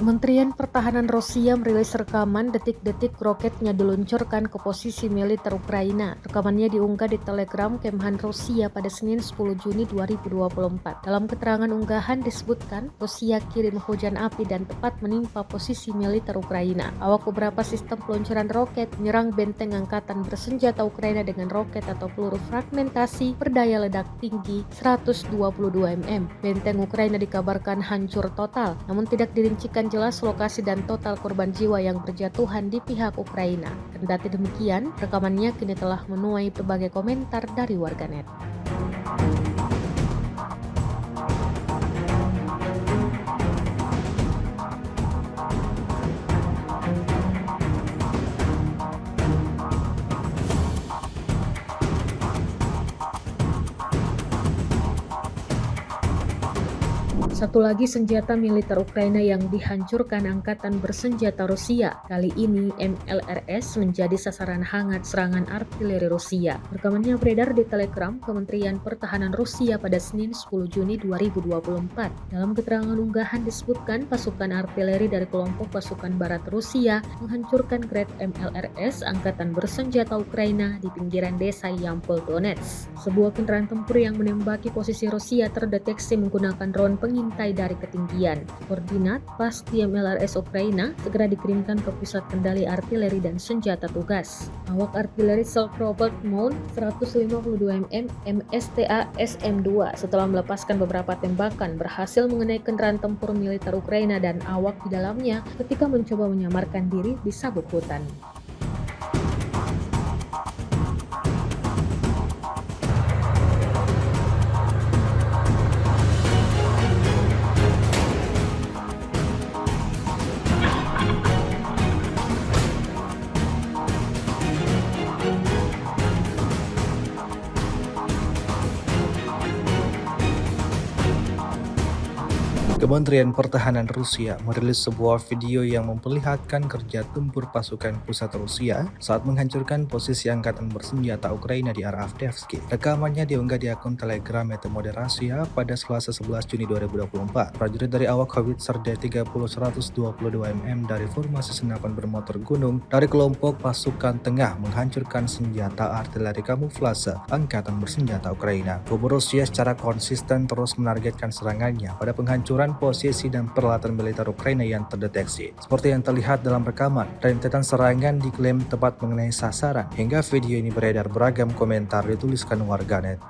Kementerian Pertahanan Rusia merilis rekaman detik-detik roketnya diluncurkan ke posisi militer Ukraina. Rekamannya diunggah di Telegram Kemhan Rusia pada Senin 10 Juni 2024. Dalam keterangan unggahan disebutkan, Rusia kirim hujan api dan tepat menimpa posisi militer Ukraina. Awak beberapa sistem peluncuran roket menyerang benteng angkatan bersenjata Ukraina dengan roket atau peluru fragmentasi berdaya ledak tinggi 122 mm. Benteng Ukraina dikabarkan hancur total, namun tidak dirincikan jelas lokasi dan total korban jiwa yang berjatuhan di pihak Ukraina. Kendati demikian, rekamannya kini telah menuai berbagai komentar dari warganet. Satu lagi senjata militer Ukraina yang dihancurkan angkatan bersenjata Rusia. Kali ini MLRS menjadi sasaran hangat serangan artileri Rusia. Rekamannya beredar di Telegram Kementerian Pertahanan Rusia pada Senin 10 Juni 2024. Dalam keterangan unggahan disebutkan pasukan artileri dari kelompok pasukan barat Rusia menghancurkan Grad MLRS angkatan bersenjata Ukraina di pinggiran desa Yampol Donetsk. Sebuah kendaraan tempur yang menembaki posisi Rusia terdeteksi menggunakan drone pengintai dari ketinggian. Koordinat pasti MLRS Ukraina segera dikirimkan ke pusat kendali artileri dan senjata tugas. Awak artileri Silk Robert Mount 152 mm MSTA SM-2 setelah melepaskan beberapa tembakan berhasil mengenai kendaraan tempur militer Ukraina dan awak di dalamnya ketika mencoba menyamarkan diri di sabuk hutan. Kementerian Pertahanan Rusia merilis sebuah video yang memperlihatkan kerja tempur pasukan pusat Rusia saat menghancurkan posisi angkatan bersenjata Ukraina di arah Avdiivka. Rekamannya diunggah di akun Telegram Moderasiya pada Selasa 11 Juni 2024. Prajurit dari awak howitzer D30 122 mm dari formasi senapan bermotor gunung dari kelompok pasukan tengah menghancurkan senjata artileri kamuflase angkatan bersenjata Ukraina. Kubu Rusia secara konsisten terus menargetkan serangannya pada penghancuran posisi dan peralatan militer Ukraina yang terdeteksi. Seperti yang terlihat dalam rekaman, rentetan serangan diklaim tepat mengenai sasaran. Hingga video ini beredar, beragam komentar dituliskan warganet.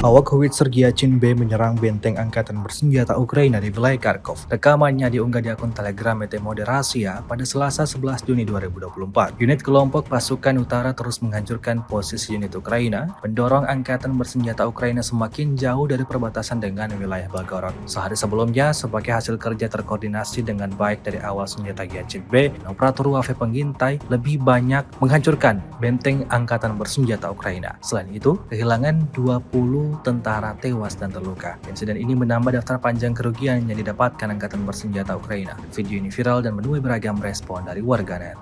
Awak howitzer Giachin B menyerang benteng angkatan bersenjata Ukraina di wilayah Kharkov. Rekamannya diunggah di akun Telegram Moderasiya pada Selasa 11 Juni 2024. Unit kelompok pasukan utara terus menghancurkan posisi unit Ukraina, mendorong angkatan bersenjata Ukraina semakin jauh dari perbatasan dengan wilayah Belgorod. Sehari sebelumnya, sebagai hasil kerja terkoordinasi dengan baik dari awal senjata Giachin B, operator UAV pengintai lebih banyak menghancurkan benteng angkatan bersenjata Ukraina. Selain itu, kehilangan 20 tentara tewas dan terluka. Insiden ini menambah daftar panjang kerugian yang didapatkan angkatan bersenjata Ukraina. Video ini viral dan menuai beragam respon dari warganet.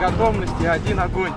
Готовности один огонь.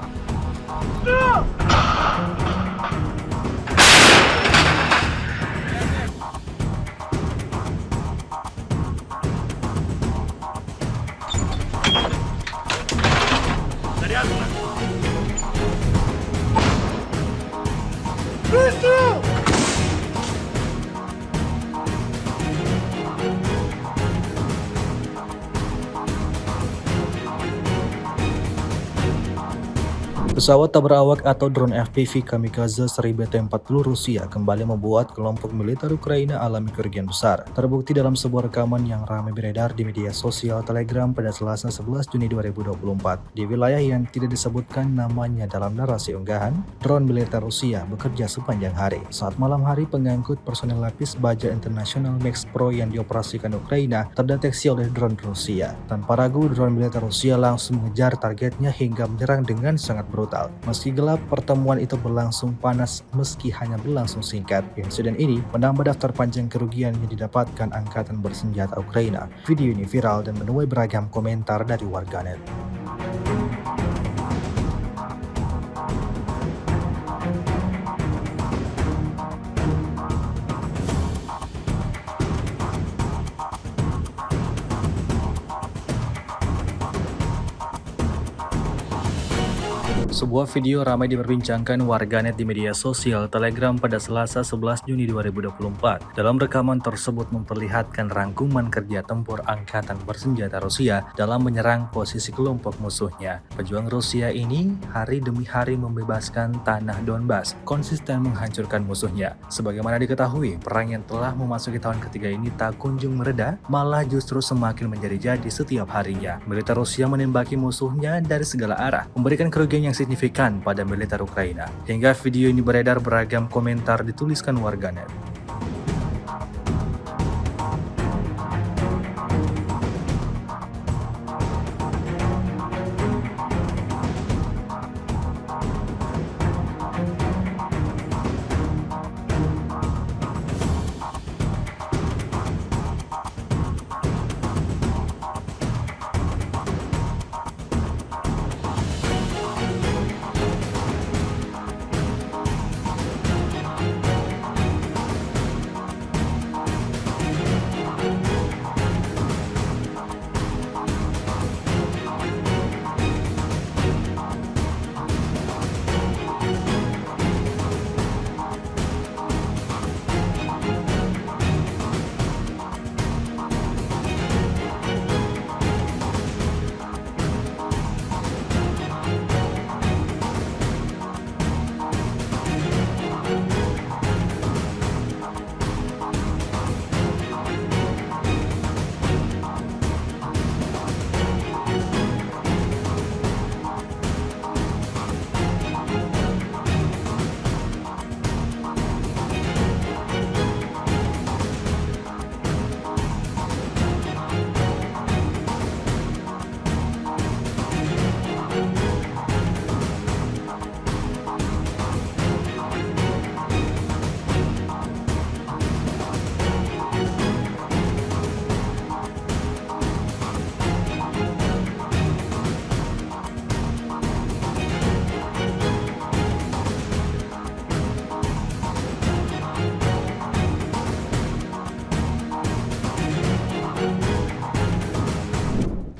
Pesawat tak berawak atau drone FPV Kamikaze seri BT-40 Rusia kembali membuat kelompok militer Ukraina alami kerugian besar. Terbukti dalam sebuah rekaman yang ramai beredar di media sosial Telegram pada Selasa 11 Juni 2024. Di wilayah yang tidak disebutkan namanya dalam narasi unggahan, drone militer Rusia bekerja sepanjang hari. Saat malam hari, pengangkut personel lapis baja internasional Max Pro yang dioperasikan Ukraina terdeteksi oleh drone Rusia. Tanpa ragu, drone militer Rusia langsung mengejar targetnya hingga menyerang dengan sangat brutal. Meski gelap, pertemuan itu berlangsung panas meski hanya berlangsung singkat. Insiden ini menambah daftar panjang kerugian yang didapatkan angkatan bersenjata Ukraina. Video ini viral dan menuai beragam komentar dari warganet. Sebuah video ramai diperbincangkan warganet di media sosial Telegram pada Selasa 11 Juni 2024. Dalam rekaman tersebut memperlihatkan rangkuman kerja tempur angkatan bersenjata Rusia dalam menyerang posisi kelompok musuhnya. Pejuang Rusia ini hari demi hari membebaskan tanah Donbas, konsisten menghancurkan musuhnya. Sebagaimana diketahui, perang yang telah memasuki tahun ketiga ini tak kunjung mereda, malah justru semakin menjadi-jadi setiap harinya. Militer Rusia menembaki musuhnya dari segala arah, memberikan kerugian yang signifikan pada militer Ukraina. Hingga video ini beredar, beragam komentar dituliskan warganet.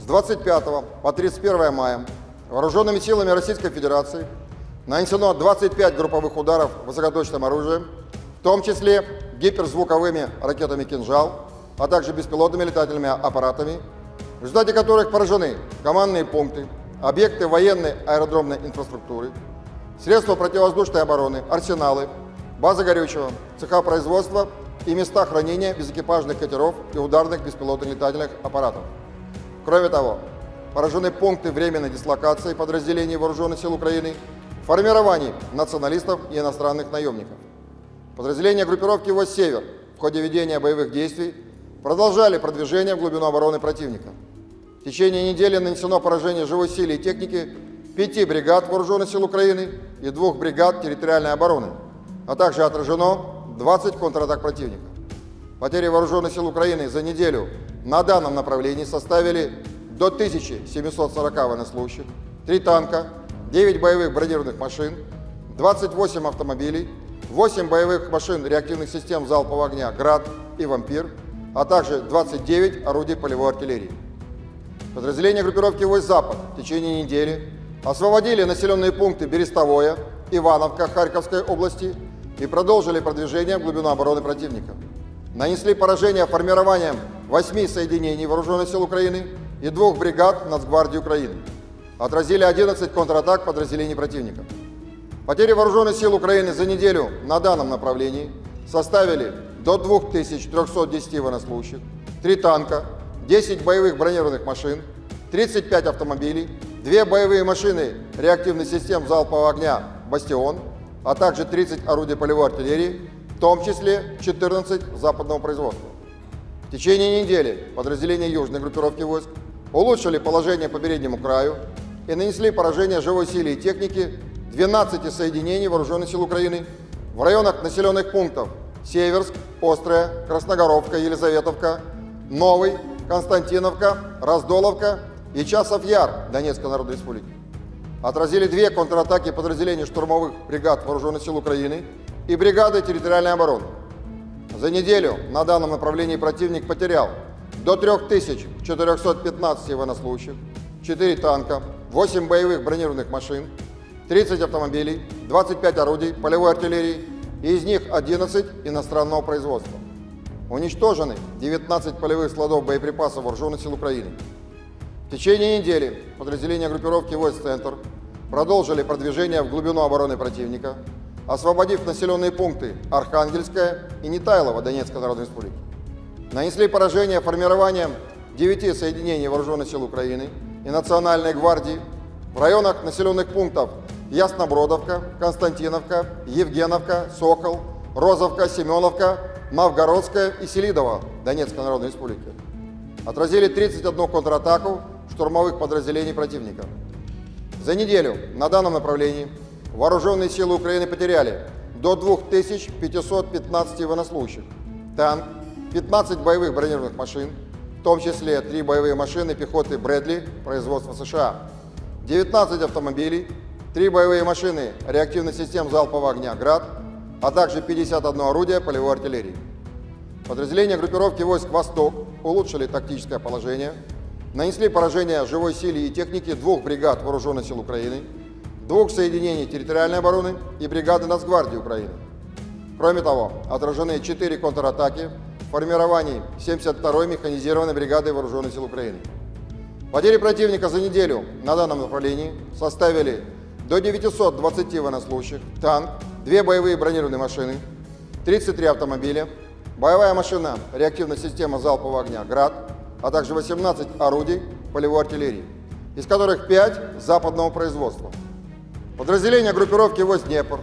С 25 по 31 мая вооруженными силами Российской Федерации нанесено 25 групповых ударов высокоточным оружием, в том числе гиперзвуковыми ракетами «Кинжал», а также беспилотными летательными аппаратами, в результате которых поражены командные пункты, объекты военной аэродромной инфраструктуры, средства противовоздушной обороны, арсеналы, базы горючего, цеха производства и места хранения безэкипажных катеров и ударных беспилотных летательных аппаратов. Кроме того, поражены пункты временной дислокации подразделений Вооруженных сил Украины, формирований националистов и иностранных наемников. Подразделения группировки «Войск Север» в ходе ведения боевых действий продолжали продвижение в глубину обороны противника. В течение недели нанесено поражение живой силе и техники 5 бригад Вооруженных сил Украины и 2 бригад территориальной обороны, а также отражено 20 контратак противника. Потери Вооруженных сил Украины за неделю на данном направлении составили до 1740 военнослужащих, 3 танка, 9 боевых бронированных машин, 28 автомобилей, 8 боевых машин реактивных систем залпового огня «Град» и «Вампир», а также 29 орудий полевой артиллерии. Подразделения группировки «Войск Запад» в течение недели освободили населенные пункты Берестовое, Ивановка Харьковской области и продолжили продвижение в глубину обороны противника. Нанесли поражение формированием 8 соединений Вооруженных сил Украины и 2 бригад Нацгвардии Украины, отразили 11 контратак подразделений противника. Потери вооруженных сил Украины за неделю на данном направлении составили до 2310 военнослужащих, 3 танка, 10 боевых бронированных машин, 35 автомобилей, 2 боевые машины реактивных систем залпового огня «Бастион», а также 30 орудий полевой артиллерии, в том числе 14 западного производства. В течение недели подразделения южной группировки войск улучшили положение по переднему краю и нанесли поражение живой силе и технике 12 соединений вооруженных сил Украины в районах населенных пунктов Северск, Острая, Красногоровка, Елизаветовка, Новый, Константиновка, Раздоловка и Часов-Яр Донецкой Народной Республики. Отразили 2 контратаки подразделений штурмовых бригад вооруженных сил Украины и бригады территориальной обороны. За неделю на данном направлении противник потерял до 3415 военнослужащих, 4 танка, 8 боевых бронированных машин, 30 автомобилей, 25 орудий полевой артиллерии, и из них 11 иностранного производства. Уничтожены 19 полевых складов боеприпасов вооруженных сил Украины. В течение недели подразделения группировки войск «Центр» продолжили продвижение в глубину обороны противника, освободив населенные пункты Архангельская и Нетайлово Донецкой Народной Республики. Нанесли поражение формированием 9 соединений вооруженных сил Украины и Национальной гвардии в районах населенных пунктов Яснобродовка, Константиновка, Евгеновка, Сокол, Розовка, Семеновка, Новгородская и Селидово Донецкой Народной Республики. Отразили 31 контратаку штурмовых подразделений противника. За неделю на данном направлении вооруженные силы Украины потеряли до 2515 военнослужащих, танк, 15 боевых бронированных машин, в том числе 3 боевые машины пехоты Брэдли производства США, 19 автомобилей, 3 боевые машины реактивных систем залпового огня «Град», а также 51 орудие полевой артиллерии. Подразделения группировки войск «Восток» улучшили тактическое положение, нанесли поражение живой силе и технике 2 бригад вооруженных сил Украины, 2 соединений территориальной обороны и бригады Нацгвардии Украины. Кроме того, отражены 4 контратаки в формировании 72-й механизированной бригады вооруженных сил Украины. Потери противника за неделю на данном направлении составили до 920 военнослужащих, танк, 2 боевые бронированные машины, 33 автомобиля, боевая машина реактивной системы залпового огня «Град», а также 18 орудий полевой артиллерии, из которых 5 западного производства. Подразделения группировки войск «Днепр»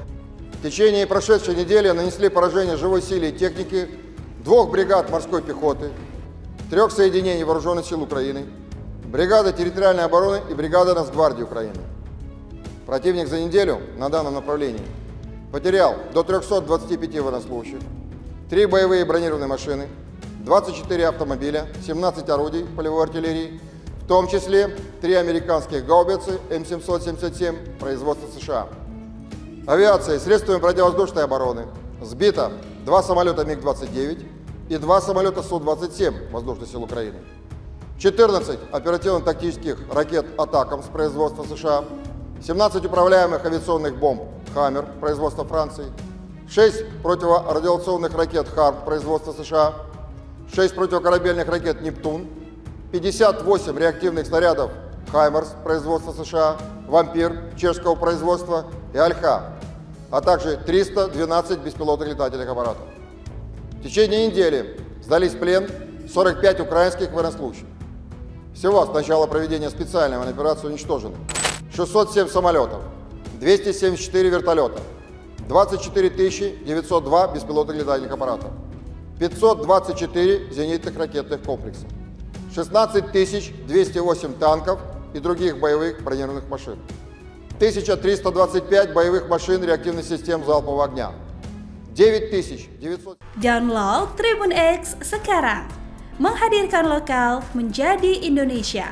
в течение прошедшей недели нанесли поражение живой силе и технике 2 бригад морской пехоты, 3 соединений вооруженных сил Украины, бригады территориальной обороны и бригады Нацгвардии Украины. Противник за неделю на данном направлении потерял до 325 военнослужащих, 3 боевые бронированные машины, 24 автомобиля, 17 орудий полевой артиллерии, в том числе 3 американских гаубицы М777 производства США. Авиацией, средствами противовоздушной обороны сбито 2 самолета МиГ-29 и 2 самолета Су-27 воздушных сил Украины, 14 оперативно-тактических ракет «Атакамс» производства США, 17 управляемых авиационных бомб «Хаммер» производства Франции, 6 противорадиационных ракет «Харм» производства США, 6 противокорабельных ракет «Нептун», 58 реактивных снарядов «Хаймерс» производства США, «Вампир» чешского производства и «Альха», а также 312 беспилотных летательных аппаратов. В течение недели сдались в плен 45 украинских военнослужащих. Всего с начала проведения специальной военной операции уничтожено 607 самолетов, 274 вертолета, 24 902 беспилотных летательных аппаратов, 524 зенитных ракетных комплекса, 16 208 танков и других боевых бронированных машин, 1325 боевых машин реактивных систем залпового огня, 9900... Download Tribun X sekarang, menghadirkan lokal menjadi Indonesia.